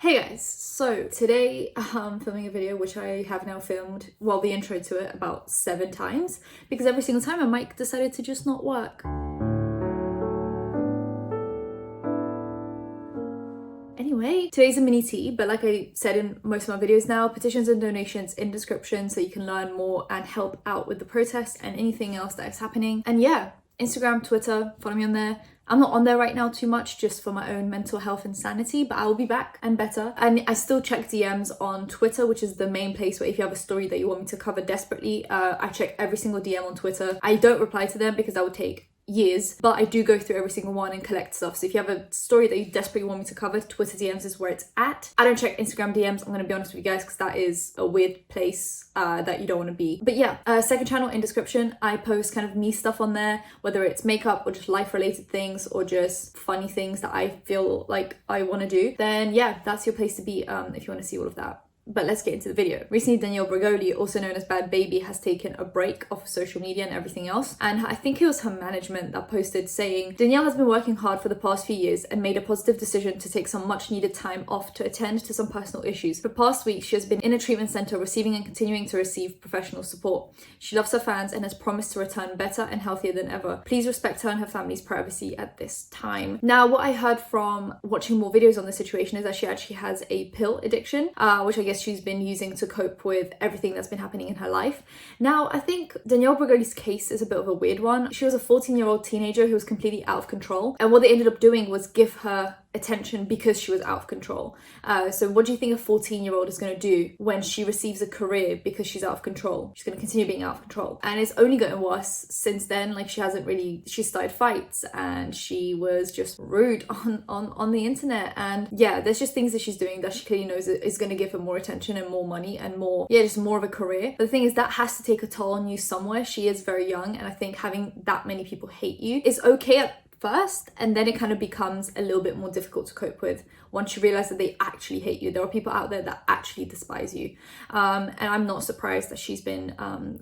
Hey guys, so today I'm filming a video which I have now filmed, well, the intro to it about 7 times because every single time my mic decided to just not work. Anyway, today's a mini tea, but like I said in most of my videos now, petitions and donations in description so you can learn more and help out with the protest and anything else that is happening. And yeah, Instagram, Twitter, follow me on there. I'm not on there right now too much just for my own mental health and sanity, but I will be back and better. And I still check DMs on Twitter, which is the main place where if you have a story that you want me to cover desperately, I check every single DM on Twitter. I don't reply to them because that would take years, but I do go through every single one and collect stuff. So if you have a story that you desperately want me to cover, Twitter DMs is where it's at. I don't check Instagram DMs, I'm gonna be honest with you guys, because that is a weird place that you don't want to be. But yeah, second channel in description. I post kind of me stuff on there, whether it's makeup or just life related things or just funny things that I feel like I want to do. Then yeah, that's your place to be if you want to see all of that. But let's get into the video. Recently, Danielle Bregoli, also known as Bhad Bhabie, has taken a break off of social media and everything else. And I think it was her management that posted saying, Danielle has been working hard for the past few years and made a positive decision to take some much needed time off to attend to some personal issues. For the past week, she has been in a treatment center receiving and continuing to receive professional support. She loves her fans and has promised to return better and healthier than ever. Please respect her and her family's privacy at this time. Now, what I heard from watching more videos on the situation is that she actually has a pill addiction, which I guess she's been using to cope with everything that's been happening in her life. Now, I think Danielle Bregoli's case is a bit of a weird one. She was a 14-year-old teenager who was completely out of control, and what they ended up doing was give her attention because she was out of control. So what do you think a 14-year-old is going to do when she receives a career because she's out of control? She's going to continue being out of control, and it's only gotten worse since then. Like, she started fights and she was just rude on the internet, and yeah, there's just things that she's doing that she clearly knows is going to give her more attention and more money and more, yeah, just more of a career. But the thing is, that has to take a toll on you somewhere. She is very young, and I think having that many people hate you is okay at first, and then it kind of becomes a little bit more difficult to cope with once you realize that they actually hate you. There are people out there that actually despise you, and I'm not surprised that she's been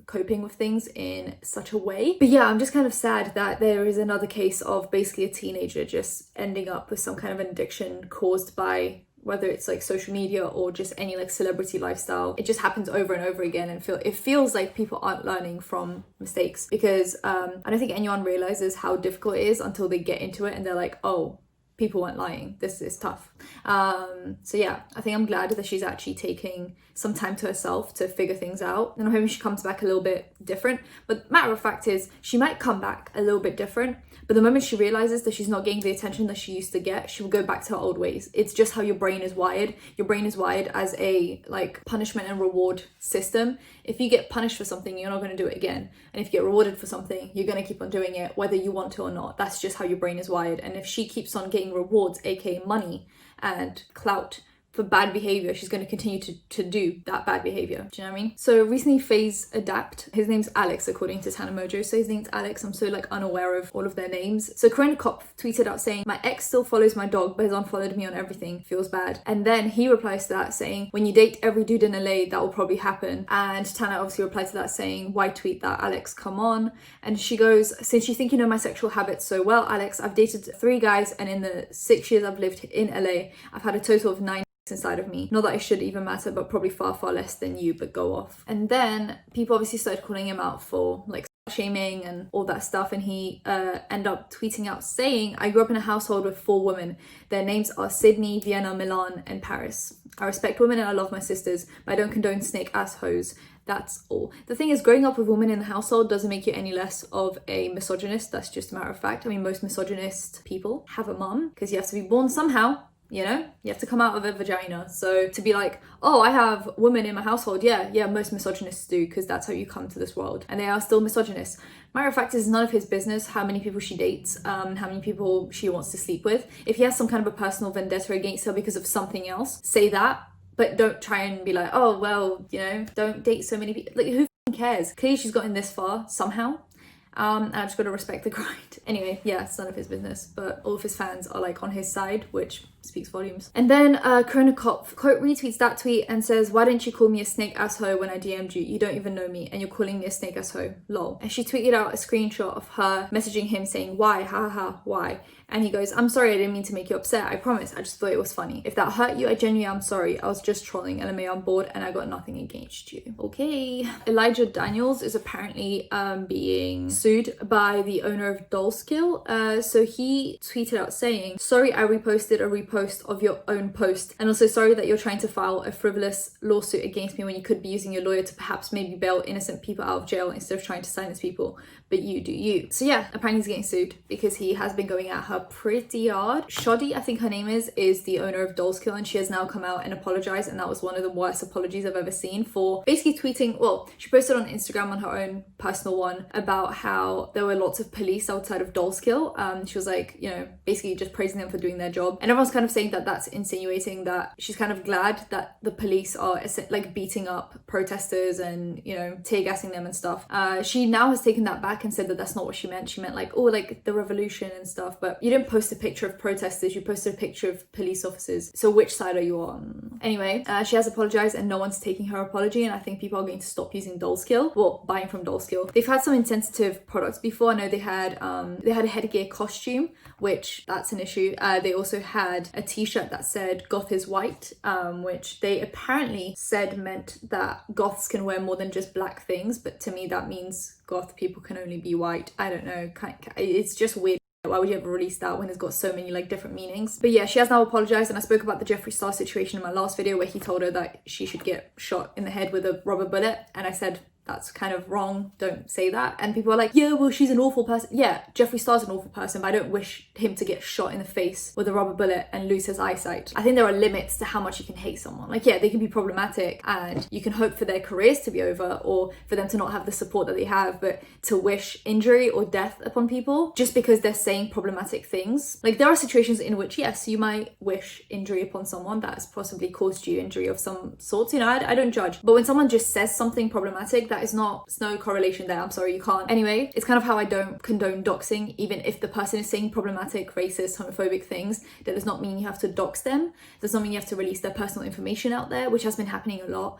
coping with things in such a way. But yeah, I'm just kind of sad that there is another case of basically a teenager just ending up with some kind of an addiction caused by whether it's like social media or just any like celebrity lifestyle. It just happens over and over again, and it feels like people aren't learning from mistakes, because I don't think anyone realizes how difficult it is until they get into it and they're like, oh, people weren't lying, this is tough. So yeah, I think I'm glad that she's actually taking some time to herself to figure things out, and I'm hoping she comes back a little bit different. But matter of fact is, she might come back a little bit different, but the moment she realizes that she's not getting the attention that she used to get, she will go back to her old ways. It's just how your brain is wired. Your brain is wired as a like punishment and reward system. If you get punished for something, you're not going to do it again, and if you get rewarded for something, you're going to keep on doing it whether you want to or not. That's just how your brain is wired. And if she keeps on getting rewards, aka money and clout, for bad behavior, she's going to continue to do that bad behavior. Do you know what I mean? So recently, FazeAdapt, his name's Alex according to Tana Mojo, so his name's Alex. I'm so like unaware of all of their names. So Corinna Kopf tweeted out saying, my ex still follows my dog but has unfollowed me on everything, feels bad. And then he replies to that saying, when you date every dude in LA, that will probably happen. And Tana obviously replied to that saying, why tweet that, Alex, come on. And she goes, since you think you know my sexual habits so well, Alex, I've dated 3 guys, and in the 6 years I've lived in LA, I've had a total of 9 inside of me. Not that it should even matter, but probably far less than you, but go off. And then people obviously started calling him out for like shaming and all that stuff, and he ended up tweeting out saying, I grew up in a household with 4 women. Their names are Sydney, Vienna, Milan and Paris. I respect women and I love my sisters, but I don't condone snake ass hoes. That's all. The thing is, growing up with women in the household doesn't make you any less of a misogynist. That's just a matter of fact. I mean, most misogynist people have a mum, because you have to be born somehow. You know, you have to come out of a vagina. So to be like, oh, I have women in my household, yeah, most misogynists do, because that's how you come to this world, and they are still misogynists. Matter of fact, it's none of his business how many people she dates, how many people she wants to sleep with. If he has some kind of a personal vendetta against her because of something else, say that, but don't try and be like, oh, well, you know, don't date so many people. Like, who cares? Clearly she's gotten this far somehow. And I've just got to respect the grind. Anyway, yeah, it's none of his business, but all of his fans are like on his side, which speaks volumes. And then Corinna Kopf quote retweets that tweet and says, why didn't you call me a snake asshole when I DM'd you? You don't even know me and you're calling me a snake asshole, lol. And she tweeted out a screenshot of her messaging him saying, why, ha ha ha, why? And he goes, I'm sorry, I didn't mean to make you upset, I promise, I just thought it was funny. If that hurt you, I genuinely am sorry. I was just trolling, LMA, I'm bored and I got nothing against you. Okay. Elijah Daniels is apparently being sued by the owner of DollsKill. So he tweeted out saying, sorry, I reposted a repost of your own post. And also sorry that you're trying to file a frivolous lawsuit against me when you could be using your lawyer to perhaps maybe bail innocent people out of jail instead of trying to silence people. But you do you. So yeah, apparently he's getting sued because he has been going at her pretty hard. Shoddy, I think her name is the owner of DollsKill, and she has now come out and apologized, and that was one of the worst apologies I've ever seen for basically tweeting, well, she posted on Instagram on her own personal one about how there were lots of police outside of DollsKill. She was like, you know, basically just praising them for doing their job, and everyone's kind of saying that that's insinuating that she's kind of glad that the police are like beating up protesters and, you know, tear gassing them and stuff. She now has taken that back and said that that's not what she meant. She meant like, oh, like the revolution and stuff, but you didn't post a picture of protesters, you posted a picture of police officers. So which side are you on? Anyway, she has apologized and no one's taking her apology, and I think people are going to stop using DollsKill, well, buying from DollsKill. They've had some insensitive products before. I know they had a headgear costume, which that's an issue. They also had a t-shirt that said goth is white, which they apparently said meant that goths can wear more than just black things, but to me that means goth people can only be white. I don't know, it's just weird. Why would you ever release that when it's got so many like different meanings? But yeah, she has now apologized, and I spoke about the Jeffree Star situation in my last video where he told her that she should get shot in the head with a rubber bullet, and I said that's kind of wrong, don't say that. And people are like, yeah, well, she's an awful person. Yeah, Jeffree Star's an awful person, but I don't wish him to get shot in the face with a rubber bullet and lose his eyesight. I think there are limits to how much you can hate someone. Like, yeah, they can be problematic and you can hope for their careers to be over or for them to not have the support that they have, but to wish injury or death upon people just because they're saying problematic things. Like, there are situations in which, yes, you might wish injury upon someone that has possibly caused you injury of some sort. You know, I don't judge. But when someone just says something problematic, that is not, there's no correlation there. I'm sorry, you can't. Anyway, it's kind of how I don't condone doxing. Even if the person is saying problematic, racist, homophobic things, that does not mean you have to dox them. Does not mean you have to release their personal information out there, which has been happening a lot.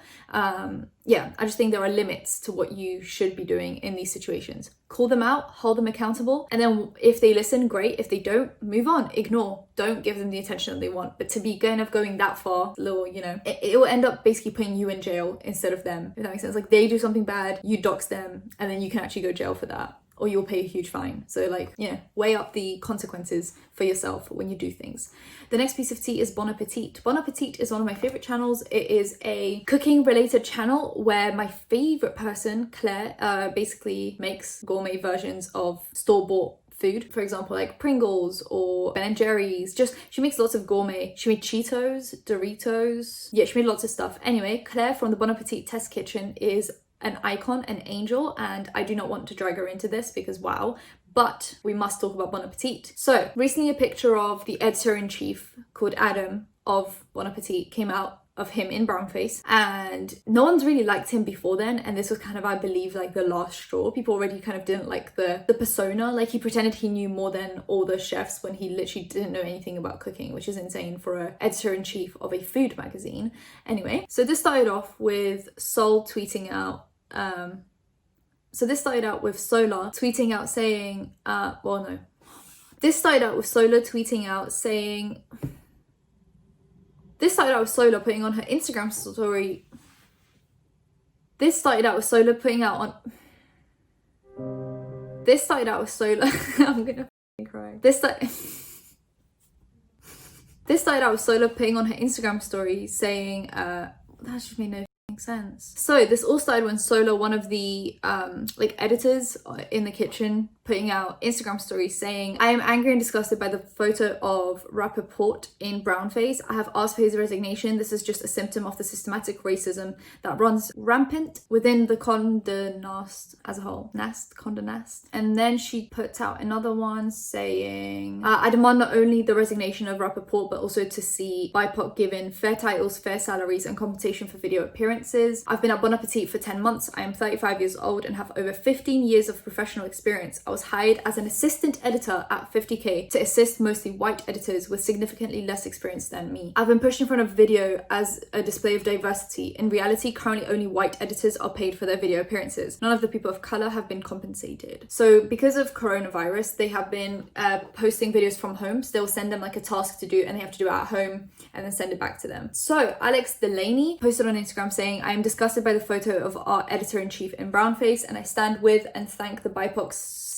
Yeah, I just think there are limits to what you should be doing in these situations. Call them out, hold them accountable, and then if they listen, great. If they don't, move on, ignore. Don't give them the attention that they want. But to be going that far, little, you know, it will end up basically putting you in jail instead of them, if that makes sense. Like, they do something bad, you dox them, and then you can actually go to jail for that, or you'll pay a huge fine. So like, yeah, weigh up the consequences for yourself when you do things. The next piece of tea is BonAppetit. BonAppetit is one of my favorite channels. It is a cooking related channel where my favorite person, Claire, basically makes gourmet versions of store-bought food. For example, like Pringles or Ben & Jerry's. Just, she makes lots of gourmet. She made Cheetos, Doritos. Yeah, she made lots of stuff. Anyway, Claire from the BonAppetit test kitchen is an icon, an angel, and I do not want to drag her into this because wow, but we must talk about BonAppetit. So recently a picture of the editor-in-chief called Adam of BonAppetit came out of him in brownface, and no one's really liked him before then, and this was kind of, I believe, like the last straw. People already kind of didn't like the persona. Like, he pretended he knew more than all the chefs when he literally didn't know anything about cooking, which is insane for an editor-in-chief of a food magazine. Anyway, so this started off with Sol tweeting out This started out with Solar tweeting out saying, This started out with Solar tweeting out saying, this started out with Solar putting on her Instagram story. This started out with Solar putting out on, this started out with Solar, I'm gonna cry. This started out with Solar putting on her Instagram story saying, that just made no sense. So this all started when Solar, one of the like editors in the kitchen, putting out Instagram stories saying, I am angry and disgusted by the photo of Rappaport in brownface. I have asked for his resignation. This is just a symptom of the systematic racism that runs rampant within the Condé Nast as a whole. Condé Nast. And then she puts out another one saying, I demand not only the resignation of Rappaport, but also to see BIPOC given fair titles, fair salaries, and compensation for video appearance. appearances. I've been at BonAppetit for 10 months. I am 35 years old and have over 15 years of professional experience. I was hired as an assistant editor at 50k to assist mostly white editors with significantly less experience than me. I've been pushed in front of video as a display of diversity. In reality, currently only white editors are paid for their video appearances. None of the people of color have been compensated. So because of coronavirus, they have been posting videos from home. So they'll send them like a task to do and they have to do it at home and then send it back to them. So Alex Delaney posted on Instagram saying, I am disgusted by the photo of our editor-in-chief in brownface, and I stand with and thank the BIPOC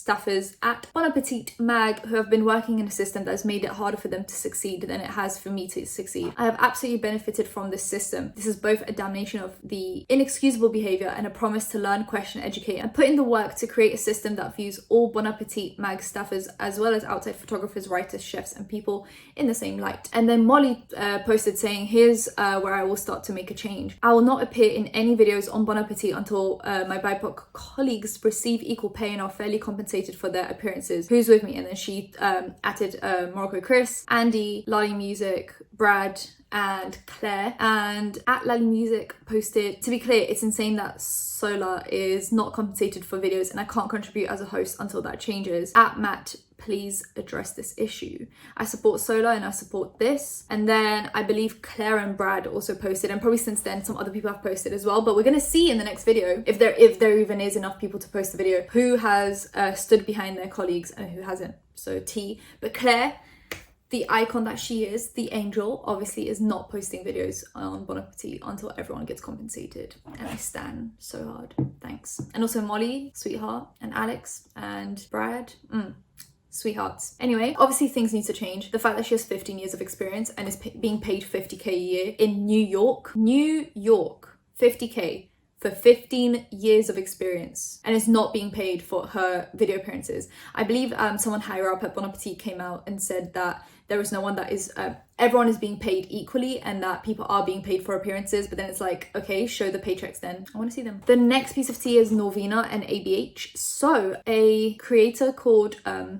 staffers at BonAppetit Mag who have been working in a system that has made it harder for them to succeed than it has for me to succeed. I have absolutely benefited from this system. This is both a damnation of the inexcusable behavior and a promise to learn, question, educate, and put in the work to create a system that views all BonAppetit Mag staffers as well as outside photographers, writers, chefs, and people in the same light. And then Molly posted saying, here's where I will start to make a change. I will not appear in any videos on BonAppetit until my BIPOC colleagues receive equal pay and are fairly compensated for their appearances. Who's with me? And then she added Morocco Chris, Andy, Lolly Music, Brad, and Claire. And at Lally Music posted, to be clear, it's insane that Solar is not compensated for videos and I can't contribute as a host until that changes. At Matt, please address this issue. I support Solar and I support this. And then I believe Claire and Brad also posted, and probably since then some other people have posted as well, but we're gonna see in the next video if there even is enough people to post the video who has stood behind their colleagues and who hasn't. So T. But Claire, the icon that she is, the angel, obviously is not posting videos on BonAppetit until everyone gets compensated. And I stan so hard. Thanks. And also Molly, sweetheart, and Alex and Brad. Sweethearts. Anyway, obviously things need to change. The fact that she has 15 years of experience and is being paid 50k a year in New York, 50k for 15 years of experience and is not being paid for her video appearances. I believe someone higher up at BonAppetit came out and said that there is no one that is, everyone is being paid equally and that people are being paid for appearances, but then it's like, okay, show the paychecks then. I want to see them. The next piece of tea is Norvina and ABH. So a creator called,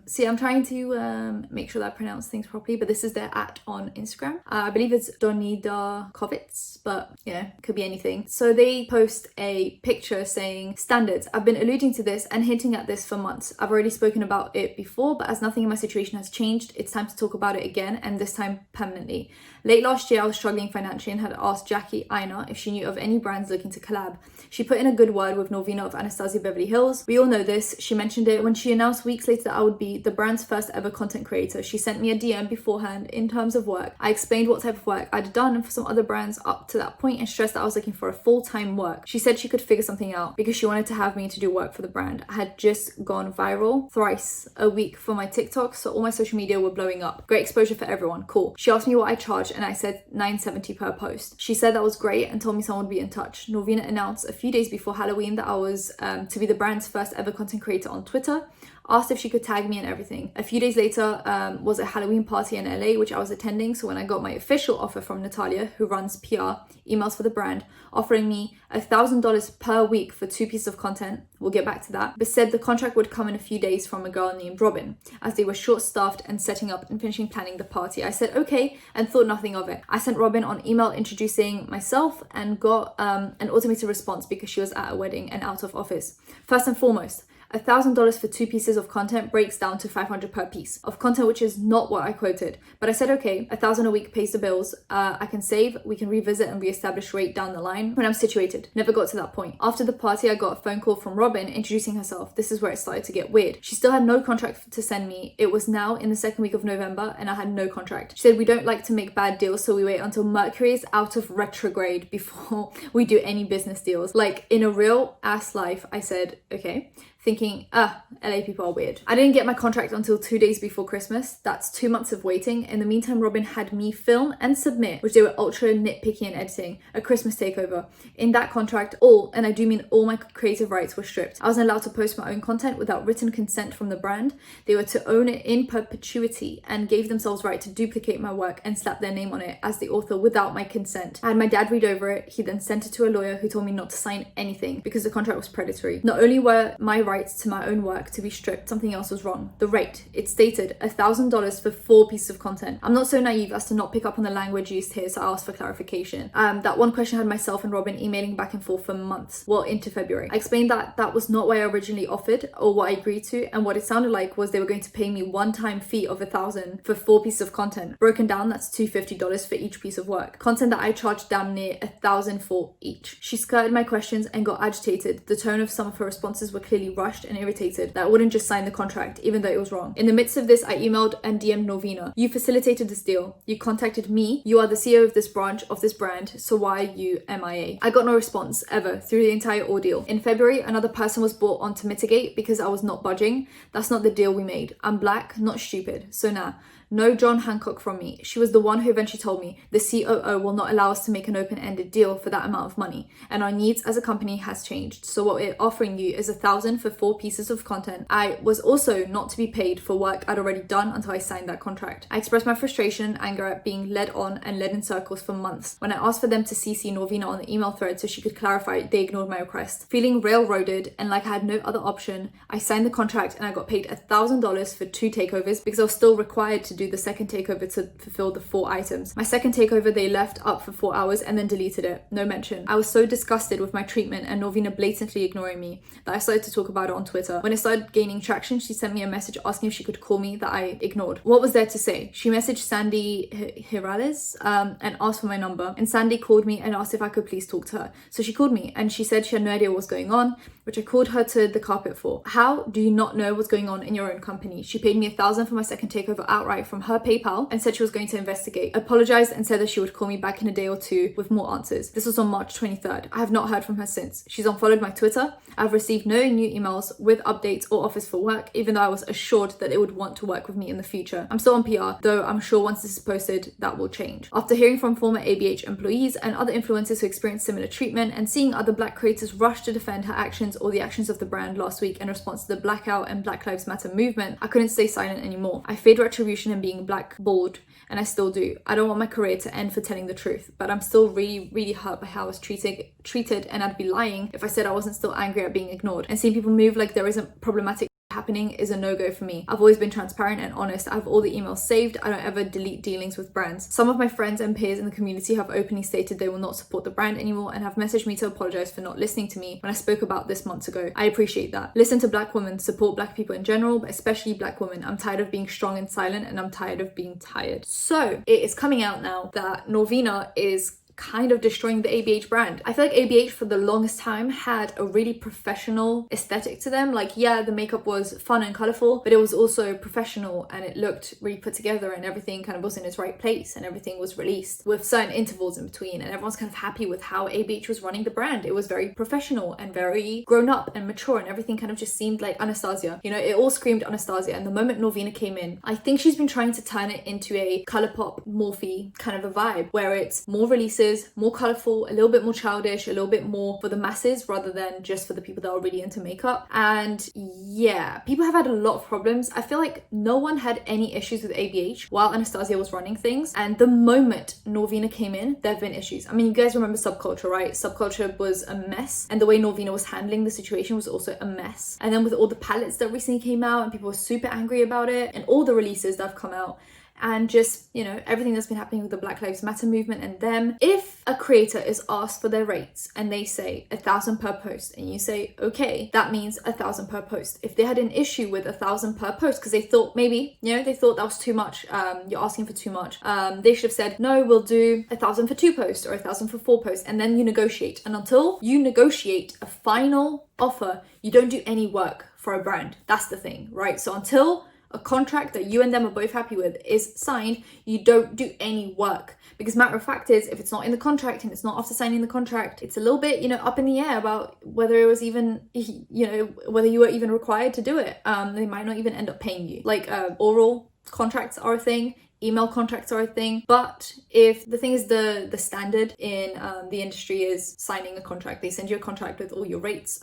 see, I'm trying to make sure that I pronounce things properly, but this is their @ on Instagram. I believe it's Donida Kovitz, but yeah, could be anything. So they post a picture saying, standards. I've been alluding to this and hinting at this for months. I've already spoken about it before, but as nothing in my situation has changed, it's time to talk about it again, and this time permanently. Late last year, I was struggling financially and had asked Jackie Aina if she knew of any brands looking to collab. She put in a good word with Norvina of Anastasia Beverly Hills. We all know this. She mentioned it when she announced weeks later that I would be the brand's first ever content creator. She sent me a DM beforehand in terms of work. I explained what type of work I'd done for some other brands up to that point and stressed that I was looking for a full-time work. She said she could figure something out because she wanted to have me to do work for the brand. I had just gone viral thrice a week for my TikTok, so all my social media were blowing up. Great exposure for everyone. Cool. She asked me what I charged and I said $9.70 per post. She said that was great and told me someone would be in touch. Norvina announced a few days before Halloween that I was to be the brand's first ever content creator on Twitter. Asked if she could tag me and everything. A few days later was a Halloween party in LA, which I was attending. So when I got my official offer from Natalia, who runs PR, emails for the brand, offering me $1,000 per week for 2 pieces of content, we'll get back to that, but said the contract would come in a few days from a girl named Robin, as they were short-staffed and setting up and finishing planning the party. I said okay and thought nothing of it. I sent Robin on email introducing myself and got an automated response because she was at a wedding and out of office. First and foremost, $1,000 for 2 pieces of content breaks down to $500 per piece of content, which is not what I quoted. But I said, okay, $1,000 a week pays the bills. I can save, we can revisit and reestablish rate down the line when I'm situated. Never got to that point. After the party, I got a phone call from Robin introducing herself. This is where it started to get weird. She still had no contract to send me. It was now in the 2nd week of November and I had no contract. She said, we don't like to make bad deals, so we wait until Mercury is out of retrograde before we do any business deals. Like in a real ass life, I said, okay. Thinking, LA people are weird. I didn't get my contract until 2 days before Christmas. That's 2 months of waiting. In the meantime, Robin had me film and submit, which they were ultra nitpicky in editing, a Christmas takeover. In that contract, all, and I do mean all, my creative rights were stripped. I wasn't allowed to post my own content without written consent from the brand. They were to own it in perpetuity and gave themselves right to duplicate my work and slap their name on it as the author without my consent. I had my dad read over it. He then sent it to a lawyer who told me not to sign anything because the contract was predatory. Not only were my rights rights to my own work to be stripped, something else was wrong. The rate, it stated $1,000 for 4 pieces of content. I'm not so naive as to not pick up on the language used here, so I asked for clarification. That one question had myself and Robin emailing back and forth for months, well into February. I explained that that was not what I originally offered or what I agreed to, and what it sounded like was they were going to pay me one-time fee of $1,000 for 4 pieces of content. Broken down, that's $250 for each piece of work. Content that I charged damn near $1,000 for each. She skirted my questions and got agitated. The tone of some of her responses were clearly rushed and irritated that I wouldn't just sign the contract, even though it was wrong. In the midst of this, I emailed and DM'd Norvina. You facilitated this deal. You contacted me. You are the CEO of this branch of this brand, so why are you MIA? I got no response ever through the entire ordeal. In February, another person was brought on to mitigate because I was not budging. That's not the deal we made. I'm black, not stupid. So nah. No John Hancock from me. She was the one who eventually told me the COO will not allow us to make an open-ended deal for that amount of money, and our needs as a company has changed. So what we're offering you is $1,000 for 4 pieces of content. I was also not to be paid for work I'd already done until I signed that contract. I expressed my frustration and anger at being led on and led in circles for months. When I asked for them to CC Norvina on the email thread so she could clarify, they ignored my request. Feeling railroaded and like I had no other option, I signed the contract and I got paid $1,000 for 2 takeovers because I was still required to do the second takeover to fulfill the 4 items. My second takeover, they left up for 4 hours and then deleted it. No mention. I was so disgusted with my treatment and Norvina blatantly ignoring me that I started to talk about it on Twitter. When it started gaining traction, she sent me a message asking if she could call me that I ignored. What was there to say? She messaged Sandy Hirales and asked for my number, and Sandy called me and asked if I could please talk to her. So she called me and she said she had no idea what was going on, which I called her to the carpet for. How do you not know what's going on in your own company? She paid me $1,000 for my second takeover outright from her PayPal and said she was going to investigate. Apologized and said that she would call me back in a day or 2 with more answers. This was on March 23rd. I have not heard from her since. She's unfollowed my Twitter. I've received no new emails with updates or offers for work, even though I was assured that they would want to work with me in the future. I'm still on PR, though I'm sure once this is posted, that will change. After hearing from former ABH employees and other influencers who experienced similar treatment and seeing other Black creators rush to defend her actions or the actions of the brand last week in response to the Blackout and Black Lives Matter movement, I couldn't stay silent anymore. I feared retribution and being blackballed, and I still do. I don't want my career to end for telling the truth, but I'm still really hurt by how I was treated, and I'd be lying if I said I wasn't still angry at being ignored. And seeing people move like there isn't problematic happening is a no-go for me. I've always been transparent and honest. I have all the emails saved. I don't ever delete dealings with brands. Some of my friends and peers in the community have openly stated they will not support the brand anymore and have messaged me to apologize for not listening to me when I spoke about this months ago. I appreciate that. Listen to Black women, support Black people in general, but especially Black women. I'm tired of being strong and silent, and I'm tired of being tired. So it is coming out now that Norvina is kind of destroying the ABH brand. I feel like ABH for the longest time had a really professional aesthetic to them. Like, yeah, the makeup was fun and colorful, but it was also professional and it looked really put together and everything kind of was in its right place and everything was released with certain intervals in between, and everyone's kind of happy with how ABH was running the brand. It was very professional and very grown up and mature, and everything kind of just seemed like Anastasia. You know, it all screamed Anastasia. And the moment Norvina came in, I think she's been trying to turn it into a color pop morphe kind of a vibe where it's more releases, more colorful, a little bit more childish, a little bit more for the masses rather than just for the people that are really into makeup. And yeah, people have had a lot of problems. I feel like no one had any issues with ABH while Anastasia was running things, and the moment Norvina came in, there have been issues. I mean, you guys remember Subculture, right? Subculture was a mess, and the way Norvina was handling the situation was also a mess. And then with all the palettes that recently came out and people were super angry about it, and all the releases that have come out, and just, you know, everything that's been happening with the Black Lives Matter movement and them. If a creator is asked for their rates and they say $1,000 per post and you say, okay, that means $1,000 per post. If they had an issue with $1,000 per post because they thought maybe, you know, they thought that was too much, you're asking for too much, they should have said, no, we'll do $1,000 for 2 posts or $1,000 for 4 posts, and then you negotiate. And until you negotiate a final offer, you don't do any work for a brand. That's the thing, right? So until a contract that you and them are both happy with is signed, you don't do any work. Because matter of fact is, if it's not in the contract and it's not after signing the contract, it's a little bit, you know, up in the air about whether it was even, you know, whether you were even required to do it. They might not even end up paying you. Like oral contracts are a thing, email contracts are a thing, but if the thing is the standard in the industry is signing a contract, they send you a contract with all your rates,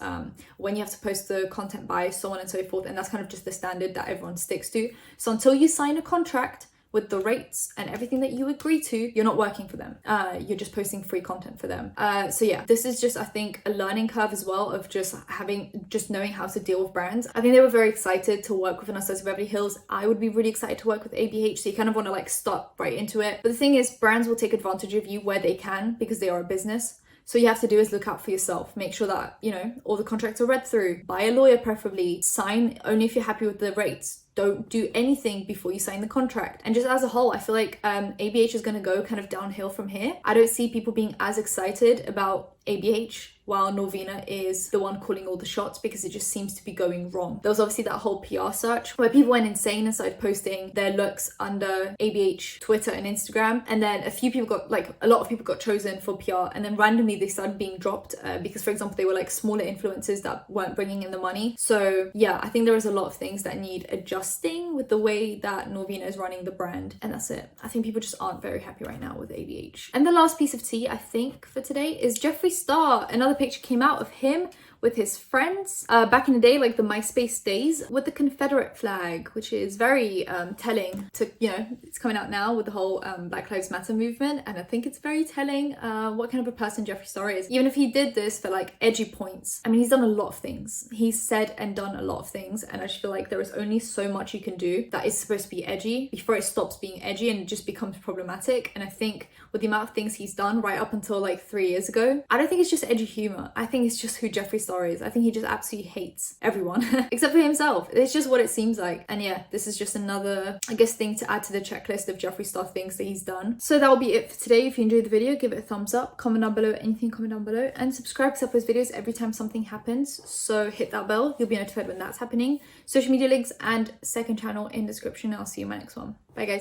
when you have to post the content by, so on and so forth, and that's kind of just the standard that everyone sticks to. So until you sign a contract with the rates and everything that you agree to, you're not working for them. You're just posting free content for them. So yeah, this is just, I think, a learning curve as well of just knowing how to deal with brands. I think they were very excited to work with Anastasia Beverly Hills. I would be really excited to work with ABH, so you kind of want to like start right into it. But the thing is, brands will take advantage of you where they can because they are a business. So you have to do is look out for yourself, make sure that, you know, all the contracts are read through, buy a lawyer preferably, sign only if you're happy with the rates. Don't do anything before you sign the contract. And just as a whole, I feel like ABH is going to go kind of downhill from here. I don't see people being as excited about ABH while Norvina is the one calling all the shots, because it just seems to be going wrong. There was obviously that whole PR search where people went insane and started posting their looks under ABH Twitter and Instagram, and then a lot of people got chosen for PR, and then randomly they started being dropped because, for example, they were like smaller influencers that weren't bringing in the money. So yeah, I think there is a lot of things that need adjusting with the way that Norvina is running the brand, and that's it. I think people just aren't very happy right now with ABH. And the last piece of tea, I think, for today is Jeffree Star. Another picture came out of him with his friends back in the day, like the MySpace days, with the Confederate flag, which is very telling to, you know, it's coming out now with the whole Black Lives Matter movement, and I think it's very telling what kind of a person Jeffree Star is. Even if he did this for like edgy points, I mean, he's done a lot of things. He's said and done a lot of things, and I just feel like there is only so much you can do that is supposed to be edgy before it stops being edgy and it just becomes problematic. And I think with the amount of things he's done right up until like 3 years ago, I don't think it's just edgy humor. I think it's just who Jeffree Star is. I think he just absolutely hates everyone except for himself. It's just what it seems like. And yeah, this is just another, I guess, thing to add to the checklist of Jeffree Star things that he's done. So that will be it for today. If you enjoyed the video, give it a thumbs up, comment down below anything, comment down below, and subscribe because I post videos every time something happens. So hit that bell, you'll be notified when that's happening. Social media links and second channel in description. I'll see you in my next one. Bye guys.